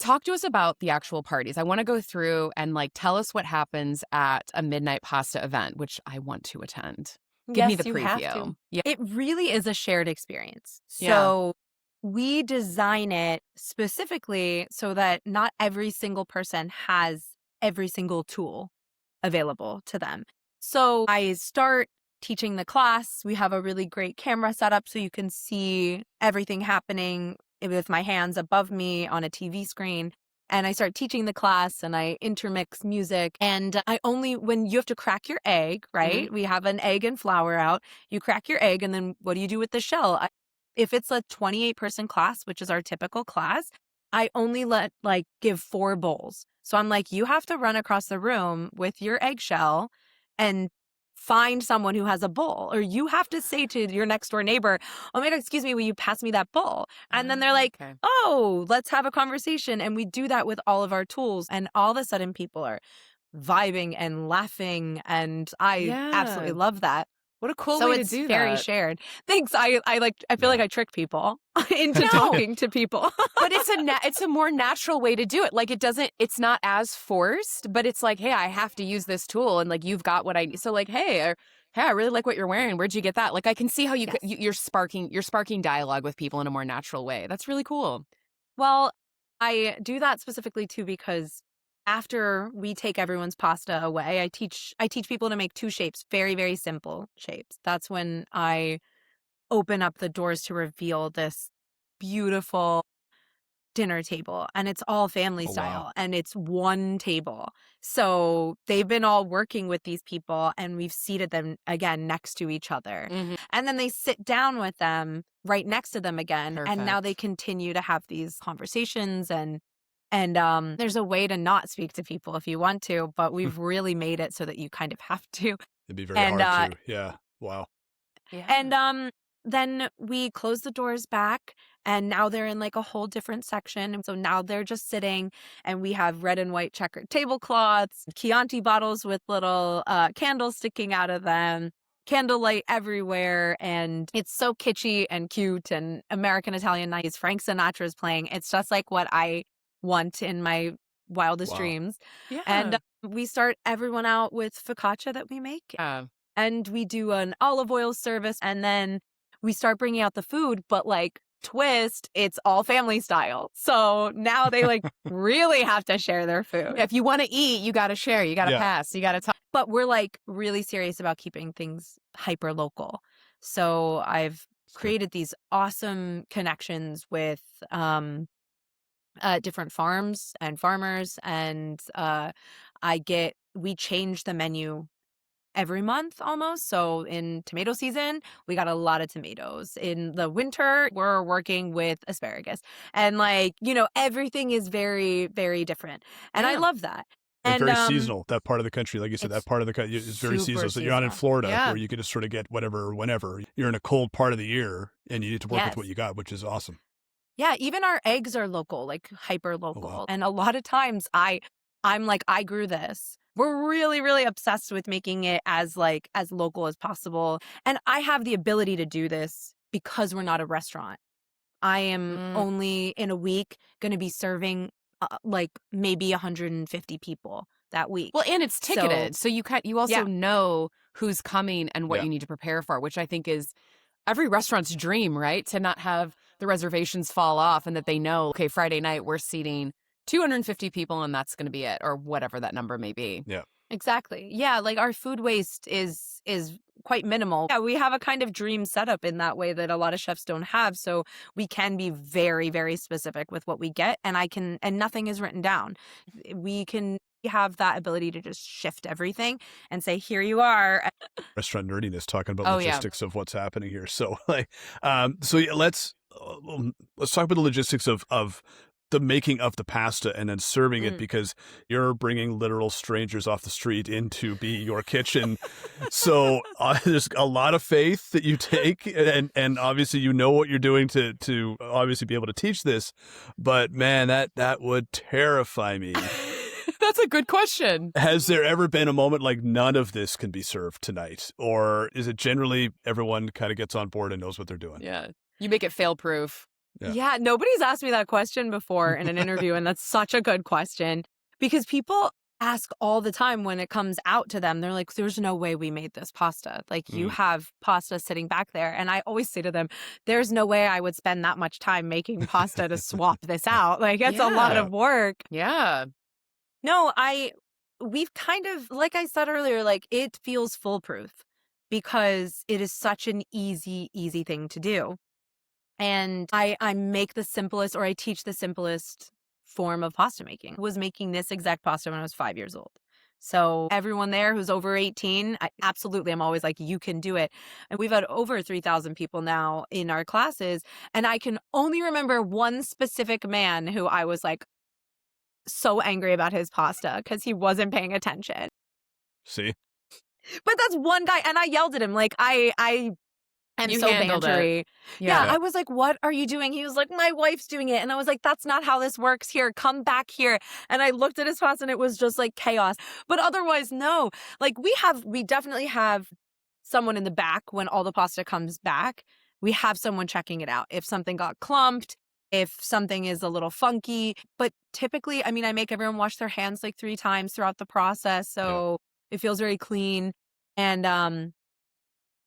talk to us about the actual parties. I want to go through and like tell us what happens at a midnight pasta event, which I want to attend. Give me the Yes, you have to. preview. Yeah. It really is a shared experience. Yeah. So we design it specifically so that not every single person has every single tool available to them. So I start teaching the class. We have a really great camera setup so you can see everything happening with my hands above me on a TV screen. And I start teaching the class and I intermix music. And when you have to crack your egg, right? We have an egg and flour out. You crack your egg, and then what do you do with the shell? If it's a 28-person class, which is our typical class, I only give 4 bowls. So I'm like, you have to run across the room with your eggshell and find someone who has a bowl, or you have to say to your next door neighbor, oh my God, excuse me, will you pass me that bowl? And then they're like, Okay. oh, let's have a conversation. And we do that with all of our tools. And all of a sudden people are vibing and laughing. And I absolutely Yeah. love that. What a cool So way to it's do very that. shared. Thanks. I feel like I trick people into talking to people. But it's a more natural way to do it. Like it's not as forced, but it's like, hey, I have to use this tool, and like you've got what I need. So like, hey, I really like what you're wearing. Where'd you get that? Like I can see how Yes. you're sparking dialogue with people in a more natural way. That's really cool. Well, I do that specifically too because after we take everyone's pasta away, I teach people to make 2 shapes, very, very simple shapes. That's when I open up the doors to reveal this beautiful dinner table, and it's all family Oh, style, wow. and it's one table. So they've been all working with these people, and we've seated them again next to each other. And then they sit down with them right next to them again. And now they Perfect. continue to have these conversations, and there's a way to not speak to people if you want to, but we've really made it so that you kind of have to. It'd be very And hard to. Yeah. Wow. Yeah. and then we close the doors back, and now they're in like a whole different section. And so now they're just sitting, and we have red and white checkered tablecloths, Chianti bottles with little candles sticking out of them, candlelight everywhere. And it's so kitschy and cute and American Italian nice. Frank Sinatra's playing. It's just like what I want in my wildest Wow. dreams. Yeah. And we start everyone out with focaccia that we make. Yeah. And we do an olive oil service, and then we start bringing out the food, but like twist, it's all family style. So now they like really have to share their food. If you want to eat, you got to share. You got to Yeah. pass. You got to talk. But we're like really serious about keeping things hyper local. So I've created these awesome connections with different farms and farmers, and we change the menu every month almost. So in tomato season, we got a lot of tomatoes. In the winter, we're working with asparagus. And everything is very, very different. And I Yeah. love that. And And very seasonal, that part of the country. Like you said, that it's part of the country is very super seasonal. So you're not in seasonal. Florida Yeah. where you can just sort of get whatever, whenever. You're in a cold part of the year and you need to work with what Yes. you got, which is awesome. Yeah, even our eggs are local, like hyper local. wow. And a lot of times I'm like, I grew this. We're really, really obsessed with making it as local as possible. And I have the ability to do this because we're not a restaurant. I am only in a week going to be serving maybe 150 people that week. Well, and it's ticketed. So you also Yeah. know who's coming and what Yeah. you need to prepare for, which I think is every restaurant's dream, right? To not have the reservations fall off and that they know, okay, Friday night we're seating 250 people and that's going to be it, or whatever that number may be. Yeah. Exactly. Yeah, like our food waste is quite minimal. Yeah, we have a kind of dream setup in that way that a lot of chefs don't have. So we can be very, very specific with what we get, and nothing is written down. We can have that ability to just shift everything and say, here you are. Restaurant nerdiness talking about Oh, yeah. logistics of what's happening here. So let's talk about the logistics of the making of the pasta and then serving it, because you're bringing literal strangers off the street in to be your kitchen. So there's a lot of faith that you take, and obviously you know what you're doing to obviously be able to teach this. But man, that would terrify me. That's a good question. Has there ever been a moment like none of this can be served tonight? Or is it generally everyone kind of gets on board and knows what they're doing? Yeah. You make it fail proof. Yeah. Yeah, nobody's asked me that question before in an interview, and that's such a good question because people ask all the time when it comes out to them. They're like, there's no way we made this pasta. Like, you Mm. have pasta sitting back there. And I always say to them, there's no way I would spend that much time making pasta to swap this out. Like, it's a lot Yeah. of work. Yeah. No, we've kind of, like I said earlier, like, it feels foolproof because it is such an easy thing to do. And I make the simplest, or I teach the simplest form of pasta making. I was making this exact pasta when I was 5 years old. So everyone there who's over 18, I'm always like, you can do it. And we've had over 3,000 people now in our classes. And I can only remember one specific man who I was like so angry about his pasta because he wasn't paying attention. See? But that's one guy. And I yelled at him. Like, I'm You so handled it. bantery. Yeah. I was like, what are you doing? He was like, my wife's doing it. And I was like, that's not how this works here. Come back here. And I looked at his pasta and it was just like chaos. But otherwise, no. Like, we definitely have someone in the back when all the pasta comes back. We have someone checking it out. If something got clumped, if something is a little funky. But typically, I mean, I make everyone wash their hands like 3 times throughout the process. So it feels very clean. And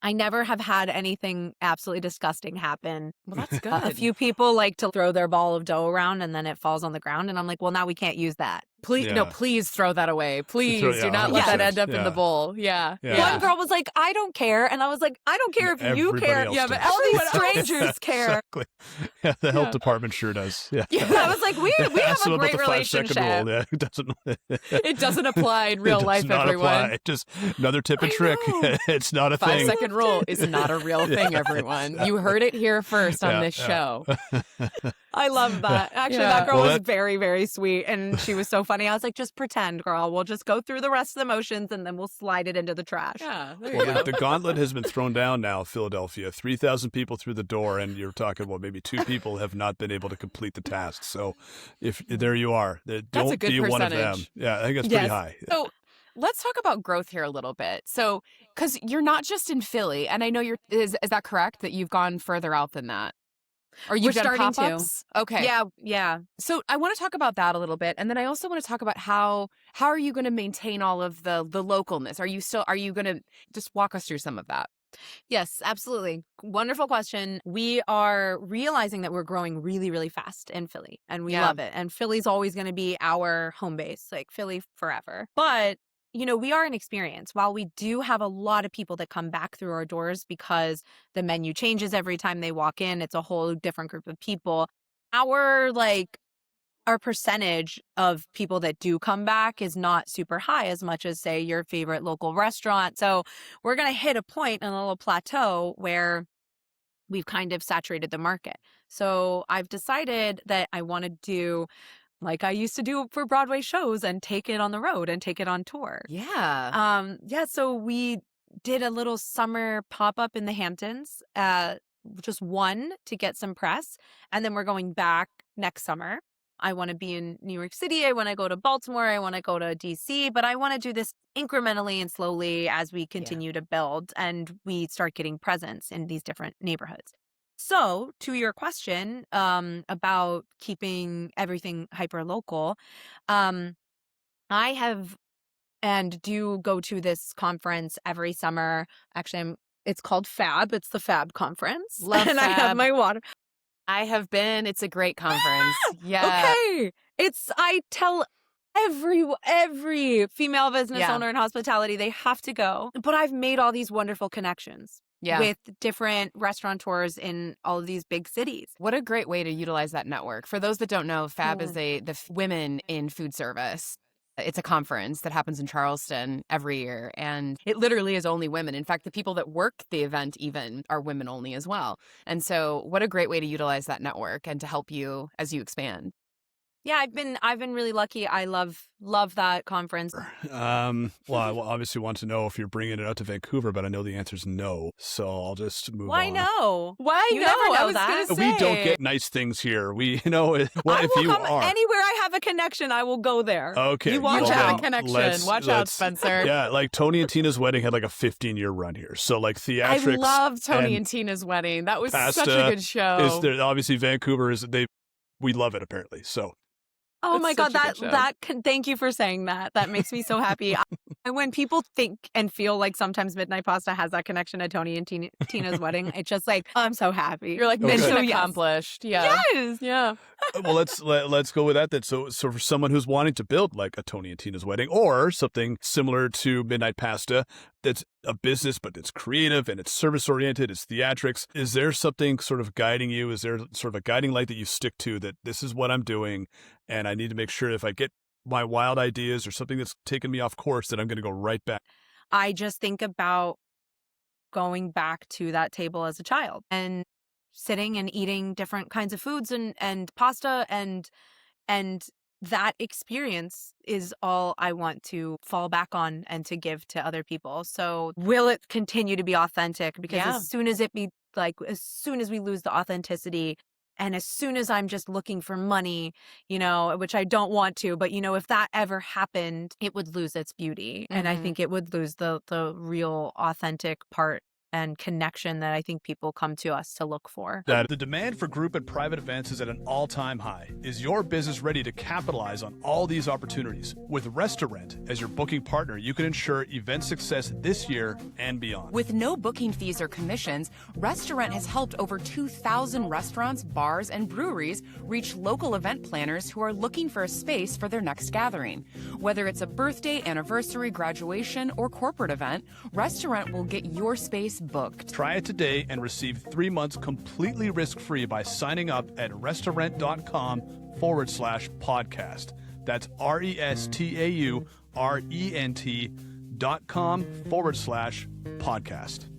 I never have had anything absolutely disgusting happen. Well, that's good. A few people like to throw their ball of dough around and then it falls on the ground. And I'm like, well, now we can't use that. Please, Yeah. no, please throw that away. Please do not let that 100%. end up in the bowl. Yeah. Yeah. One girl was like, I don't care. And I was like, I don't care if you Everybody care. else Yeah, but does. all these Everyone else. strangers care. Exactly. Yeah, the health Yeah. department sure does. Yeah. I was like, we have Ask a them about great the 5-second relationship. rule. Yeah, it doesn't. It doesn't apply in real it does life, not everyone. apply. Just another tip and I trick. know. It's not a thing. 5-second rule is not a real thing, everyone. You heard it here first on Yeah, this yeah. show. I love that. Actually, Yeah. that girl Well, was that- very, very sweet. And she was so funny. I was like, just pretend, girl. We'll just go through the rest of the motions and then we'll slide it into the trash. Yeah, there you Well, go. the gauntlet has been thrown down now, Philadelphia. 3,000 people through the door, and you're talking, well, maybe 2 people have not been able to complete the task. So if there you are, don't a good be one of them. percentage. Yeah, I think that's pretty Yes. high. So let's talk about growth here a little bit. So, because you're not just in Philly, and I know is that correct that you've gone further out than that? Or you've We're done starting to. pop-ups? Okay. Yeah. So I want to talk about that a little bit, and then I also want to talk about how are you going to maintain all of the localness? Are you going to just walk us through some of that? Yes, absolutely. Wonderful question. We are realizing that we're growing really, really fast in Philly, and we Yeah. love it. And Philly's always going to be our home base, like Philly forever. But we are an experience. While we do have a lot of people that come back through our doors because the menu changes every time they walk in, it's a whole different group of people. Our percentage of people that do come back is not super high as much as, say, your favorite local restaurant. So we're going to hit a point in a little plateau where we've kind of saturated the market. So I've decided that I want to do like I used to do for Broadway shows and take it on the road and take it on tour. Yeah. So we did a little summer pop-up in the Hamptons, just one to get some press. And then we're going back next summer. I want to be in New York City. I want to go to Baltimore. I want to go to DC, but I want to do this incrementally and slowly as we continue to build and we start getting presence in these different neighborhoods. So to your question about keeping everything hyper local, I have and do go to this conference every summer. Actually, it's called FAB. It's the FAB conference. Love and I have FAB. my water. I have been. It's a great conference. Yeah. Okay. I tell every female business Yeah. owner in hospitality, they have to go. But I've made all these wonderful connections Yeah. with different restaurateurs in all of these big cities. What a great way to utilize that network. For those that don't know, FAB is the women in food service. It's a conference that happens in Charleston every year, and it literally is only women. In fact, the people that work the event even are women only as well. And so what a great way to utilize that network and to help you as you expand. Yeah, I've been really lucky. I love that conference. Well, I will obviously want to know if you're bringing it out to Vancouver, but I know the answer is no. So I'll just move Why on. no? Why You no? never know I was that. gonna say. We don't get nice things here. Well, I if will you come are. anywhere I have a connection, I will go there. Okay. You watch watch well, out, out. then connection. Watch out, Spencer. Yeah, like Tony and Tina's wedding had like a 15-year run here. So like I theatrics. love Tony and Tina's wedding. That was such a Pasta good show. is there, obviously Vancouver is we love it apparently. So Oh It's my God, such a good show. thank you for saying that. That makes me so happy. And when people think and feel like sometimes Midnight Pasta has that connection to Tony and Tina's wedding, it's just like, I'm so happy. You're like Okay. mission So, yes. accomplished. Yeah. Yes. Yeah. well, let's go with that then. So for someone who's wanting to build like a Tony and Tina's wedding or something similar to Midnight Pasta, that's a business, but it's creative and it's service oriented, it's theatrics. Is there something sort of guiding you? Is there sort of a guiding light that you stick to that this is what I'm doing, and I need to make sure if I get my wild ideas or something that's taken me off course that I'm going to go right back? I just think about going back to that table as a child and sitting and eating different kinds of foods and pasta and that experience is all I want to fall back on and to give to other people. So will it continue to be authentic? Because Yeah. as soon as we lose the authenticity and as soon as I'm just looking for money, which I don't want to, but if that ever happened, it would lose its beauty. And I Mhm. think it would lose the real authentic part and connection that I think people come to us to look for. That the demand for group and private events is at an all-time high. Is your business ready to capitalize on all these opportunities? With Restaurant as your booking partner, you can ensure event success this year and beyond. With no booking fees or commissions, Restaurant has helped over 2,000 restaurants, bars, and breweries reach local event planners who are looking for a space for their next gathering. Whether it's a birthday, anniversary, graduation, or corporate event, Restaurant will get your space booked. Try it today and receive 3 months completely risk-free by signing up at restaurant.com/podcast. That's restaurent.com/podcast.